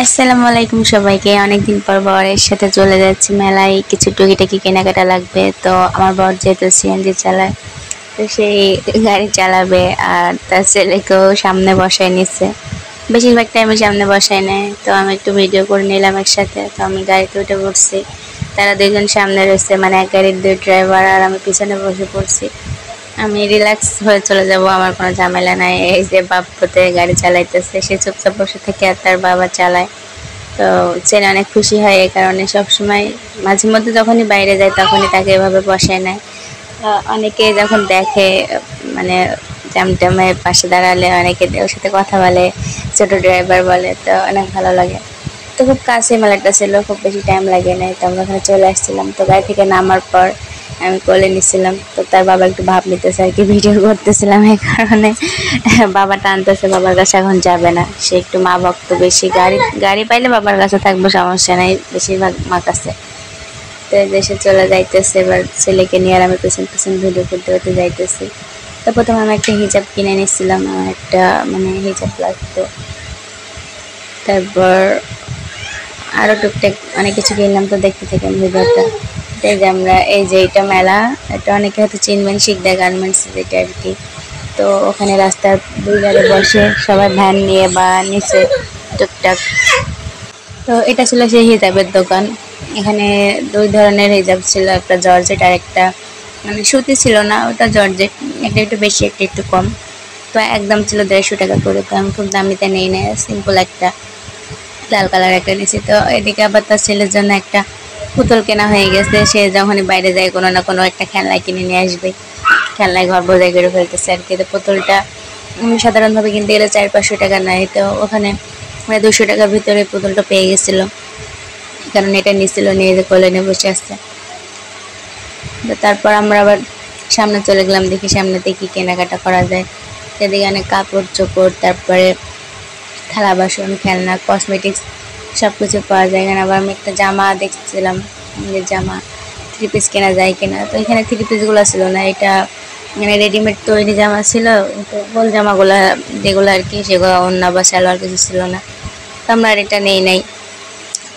আসসালামু আলাইকুম সবাইকে। অনেকদিন পর বরের সাথে চলে যাচ্ছি মেলায়, কিছু টুকিটাকি কেনাকাটা লাগবে। তো আমার বর যেহেতু সিএনজি চালায়, তো সেই গাড়ি চালাবে, আর তার ছেলেকেও সামনে বসায় নিচ্ছে। বেশিরভাগ টাইমে সামনে বসায় নেয়, তো আমি একটু ভিডিও করে নিলাম একসাথে। তো আমি গাড়িতে উঠে পড়ছি, তারা দুজন সামনে রয়েছে, মানে এক গাড়ির দুই ড্রাইভার, আর আমি পিছনে বসে পড়ছি। আমি রিল্যাক্স হয়ে চলে যাব, আমার কোনো ঝামেলা নাই। এই যে বাপ্পতে গাড়ি চালাইতেছে, সে চুপচাপ বসে থাকে আর তার বাবা চালায়। তো ছেলে অনেক খুশি হয় এই কারণে। সবসময় মাঝে মধ্যে যখনই বাইরে যায় তখনই তাকে এভাবে বসায় নেয়। অনেকে যখন দেখে, মানে জামটামের পাশে দাঁড়ালে অনেকে ওর সাথে কথা বলে, ছোট ড্রাইভার বলে, তো অনেক ভালো লাগে। তো খুব কাছে মেলাটা ছিল, খুব বেশি টাইম লাগে নাই। তো আমরা ওখানে চলে আসছিলাম। তো গাড়ি থেকে নামার পর আমি কোলে নিচ্ছিলাম, তো তার বাবা একটু ভাব নিতেছে আর কি, ভিডিও করতেছিলাম এই কারণে। বাবা টানতেছে, বাবার কাছে এখন যাবে না, সে একটু মা ভক্ত বেশি। গাড়ি গাড়ি পাইলে বাবার কাছে থাকবো, সমস্যা নাই, বেশিরভাগ মা কাছে। তো দেশে চলে যাইতেছে, এবার ছেলেকে নিয়ে আর আমি পেছন পেছন ভিডিও করতে করতে যাইতেছি। তো প্রথমে আমি একটা হিজাব কিনে নিচ্ছিলাম, আমার একটা মানে হিজাব লাগতো। তারপর আরও টুকটাক অনেক কিছু কিনলাম। তো দেখতে থাকেন ভিডিওটা। এই যে আমরা, এই যে এটা মেলা, এটা অনেকে হয়তো চিনবেন, শিকদার গার্মেন্টস যেটা আর কি। তো ওখানে রাস্তার দুই ধারে বসে সবাই ভ্যান নিয়ে বা নিচে টুকটাক। তো এটা ছিল সেই হিজাবের দোকান। এখানে দুই ধরনের হিজাব ছিল, একটা জর্জেট আর একটা মানে সুতি ছিল না, ওটা জর্জেট। একটা একটু বেশি, একটা একটু কম। তো একদম ছিল 150 টাকা করে। তো আমি খুব দামিতে নেই না, সিম্পল একটা লাল কালার একটা নিয়েছি। তো এদিকে আবার তার ছেলের জন্য একটা পুতুল কেনা হয়ে গেছে, সে যখনই বাইরে যায় কোনো না কোনো একটা খেলনা কিনে নিয়ে আসবে, খেলনায় ঘর বোঝাই করে ফেলতেছে আর কি। তো পুতুলটা সাধারণভাবে কিনতে গেলে 400-500 টাকা নেয়, তো ওখানে মানে 200 টাকার ভিতরে পুতুলটা পেয়ে গেছিলো, কারণ এটা নিচ্ছিল, নিয়ে যে কোলে নিয়ে বসে আসছে। তো তারপর আমরা আবার সামনে চলে গেলাম, দেখি সামনেতে কি কেনাকাটা করা যায়। সেদিকে অনেক কাপড় চোপড়, তারপরে থালা বাসন, খেলনা, কসমেটিক্স সব কিছু পাওয়া যায় এখানে। আবার আমি একটা জামা দেখছিলাম, যে জামা 3 পিস কেনা যায় কিনা। তো এখানে 3 পিসগুলো ছিল না, এটা মানে রেডিমেড তৈরি জামা ছিল। তো গোল জামাগুলো যেগুলো আর কি, সেগুলো অন্য বা সালোয়ার কিছু ছিল না। তো আমরা আর এটা নেই নাই,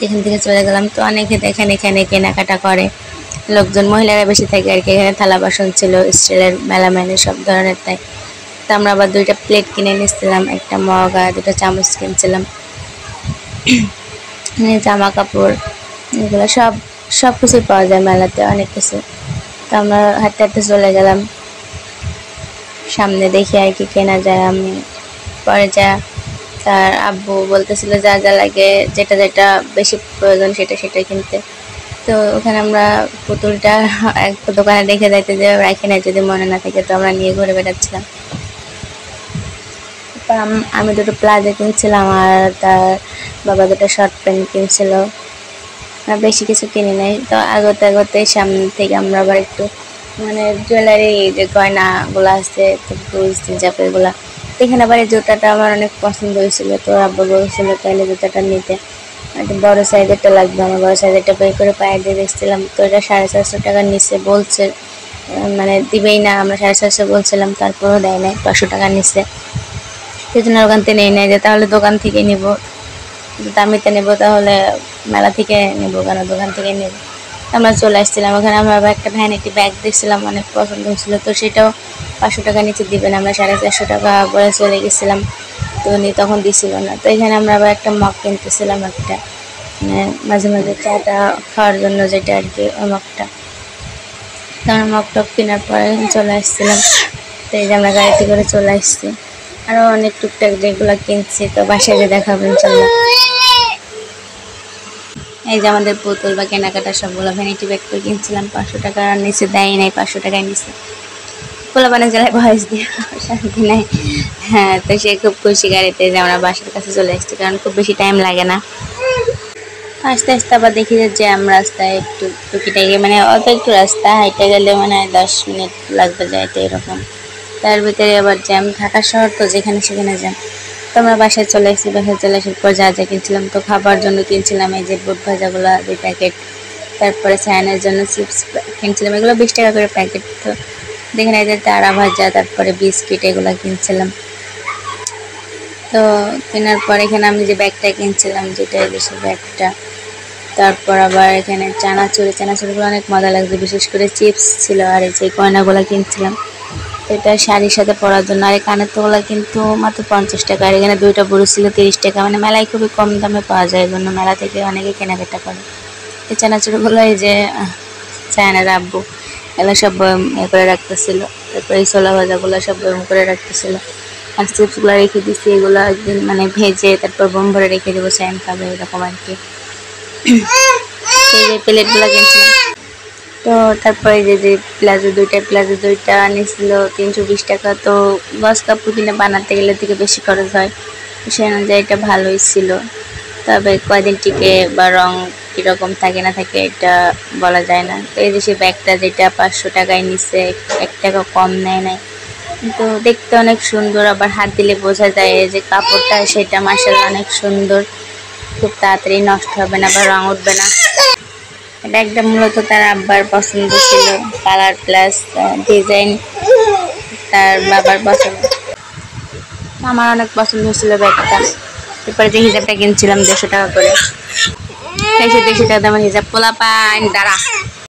এখান থেকে চলে গেলাম। তো অনেকে দেখেন এখানে কেনাকাটা করে, লোকজন মহিলারা বেশি থাকে আর কি। এখানে থালা বাসন ছিল, স্টিলের, মেলামাইনের সব ধরনের। তাই তো আমরা আবার 2টা প্লেট কিনে নিচ্ছিলাম, একটা মগ আর 2টা চামচ কিনছিলাম। জামা কাপড় এগুলো সব সব কিছুই পাওয়া যায় মেলাতে, অনেক কিছু। তো আমরা হাঁটতে হাঁটতে চলে গেলাম সামনে, দেখি আর কি কেনা যায়। আমি পরে যা, তার আব্বু বলতেছিল যা যা লাগে, যেটা যেটা বেশি প্রয়োজন সেটা সেটা কিনতে। তো ওখানে আমরা পুতুলটা এক দোকানে দেখে যাইতে যে রাখি না, যদি মনে না থাকে, তো আমরা নিয়ে ঘুরে বেড়াচ্ছিলাম। আমি 2টো প্লাজো কিনছিলাম, আর তার বাবা 2টা শর্ট প্যান্ট কিনছিল। বেশি কিছু কিনি নাই। তো আগতে আগতে সামনে থেকে আমরা আবার একটু মানে জুয়েলারি, যে গয়নাগুলো আছে, ব্রুজ হিজাবেরগুলো। এখানে আবার এই জুতাটা আমার অনেক পছন্দ হয়েছিল, তো আব্বু বলছিল তাহলে জুতাটা নিতে, একটা বড় সাইজেরটা লাগবে। আমার বড় সাইজেরটা বের করে পায়ে দিয়ে দেখছিলাম, তো এটা 450 টাকার নিচে বলছে, মানে দিবেই না। আমরা 450 বলছিলাম, তারপরেও দেয় নাই, 500 টাকা নিচে। সেই জন্য ওখান থেকে নেই নাই, যে তাহলে দোকান থেকে নিব, দামিতে নেব তাহলে মেলা থেকে নেব কেন, দোকান থেকে নেব। আমরা চলে আসছিলাম ওখানে। আমরা আবার একটা ভ্যানিটি ব্যাগ দেখছিলাম, অনেক পছন্দ হয়েছিল, তো সেটাও 500 টাকা নিচে দিবেন। আমরা 450 টাকা বলে চলে গেছিলাম, তো উনি তখন দিছিল না। তো এখানে আমরা আবার একটা মগ কিনতেছিলাম, একটা মানে মাঝে মাঝে চাটা খাওয়ার জন্য যেটা আর কি, ওই মগটা। তো আমরা মগ টক কেনার পরে চলে আসছিলাম। তো এই যে আমরা গাড়িতে করে চলে আসছি, আরও অনেক টুকটাক যেগুলো কিনছি, তো বাসায় যে দেখাবেন চলো। এই যে আমাদের পুতুল বা কেনাকাটা সবগুলো ভ্যানিটি ব্যাগ করে কিনছিলাম, 500 টাকার নিচে দেয় নাই, 500 টাকায় নিচে। পোলাপানের জেলায় বয়স দিয়ে শান্তি নাই। হ্যাঁ, তো সে খুব খুশি গাড়িতে যে আমরা বাসার কাছে চলে এসেছি, কারণ খুব বেশি টাইম লাগে না। আস্তে আস্তে আবার দেখি যে জ্যাম রাস্তায়, একটু টুকিটাকি মানে অত একটু রাস্তা হাইটে গেলে মানে 10 মিনিট লাগবে যাইতে, এরকম। তার ভিতরে আবার জ্যাম, ঢাকা শহর তো, যেখানে সেখানে জ্যাম। তো আমরা বাসায় চলে এসেছি, বাসায় চলে আসার পর যা যা কিনছিলাম, তো খাবার জন্য কিনছিলাম এই যে বুট ভাজাগুলো 2 প্যাকেট, তারপরে সায়ানের জন্য চিপস কিনছিলাম, এগুলো 20 টাকা করে প্যাকেট। তো দেখেন এই যে তারা ভাজা, তারপরে বিস্কিট, এগুলো কিনছিলাম। তো কেনার পর এখানে আমি যে ব্যাগটা কিনছিলাম, যেটা দেশের ব্যাগটা, তারপর আবার এখানে চানাচুরগুলো অনেক মজা লাগছে, বিশেষ করে চিপস ছিল। আর এই যে গয়নাগুলো কিনছিলাম, তো এটা শাড়ির সাথে পরার জন্য। আর এই কানের তোলা কিন্তু মাত্র 50 টাকা, আর এখানে দুইটা বড় ছিল 30 টাকা। মানে মেলায় খুবই কম দামে পাওয়া যায়, এই জন্য মেলা থেকে অনেকে কেনাকাটা করে। এই চানাচুরগুলো এই যে চায়নার আব্বু এগুলো সব বয়ম করে রাখতেছিল। তারপর এই ছোলা ভাজাগুলো সব বয়ম করে রাখতেছিল। আর চিপসগুলো রেখে দিচ্ছি, এগুলো একদিন মানে ভেজে তারপর বোম ভরে রেখে দেবো, স্যাম খাবে এরকম আর কি। এই যে প্লেটগুলো কিনছিলাম। তো তারপরে যে প্লাজো দুইটা নিয়েছিল 320 টাকা। তো গস কাপড় কিনে বানাতে গেলে থেকে বেশি খরচ হয়, সেই অনুযায়ী এটা ভালোই ছিল। তবে কয়দিন টিকে বা রং কীরকম থাকে না থাকে এটা বলা যায় না। তো এই যে সে ব্যাগটা যেটা 500 টাকায় নিচ্ছে, 1 টাকা কম নেয় নাই, কিন্তু দেখতে অনেক সুন্দর। আবার হাত দিলে বোঝা যায় যে কাপড়টা সেটা মাশাআল্লাহ অনেক সুন্দর, খুব তাড়াতাড়ি নষ্ট হবে না বা রং উঠবে না। এটা একটা মূলত তার আব্বার পছন্দ ছিল, কালার প্লাস ডিজাইন তার বাবার পছন্দ, আমার অনেক পছন্দ হয়েছিল ব্যাগটা। এরপরে যে হিজাবটা কিনছিলাম 150 টাকা করে, 150 টাকা দামের হিজাব। পোলা পান দাঁড়া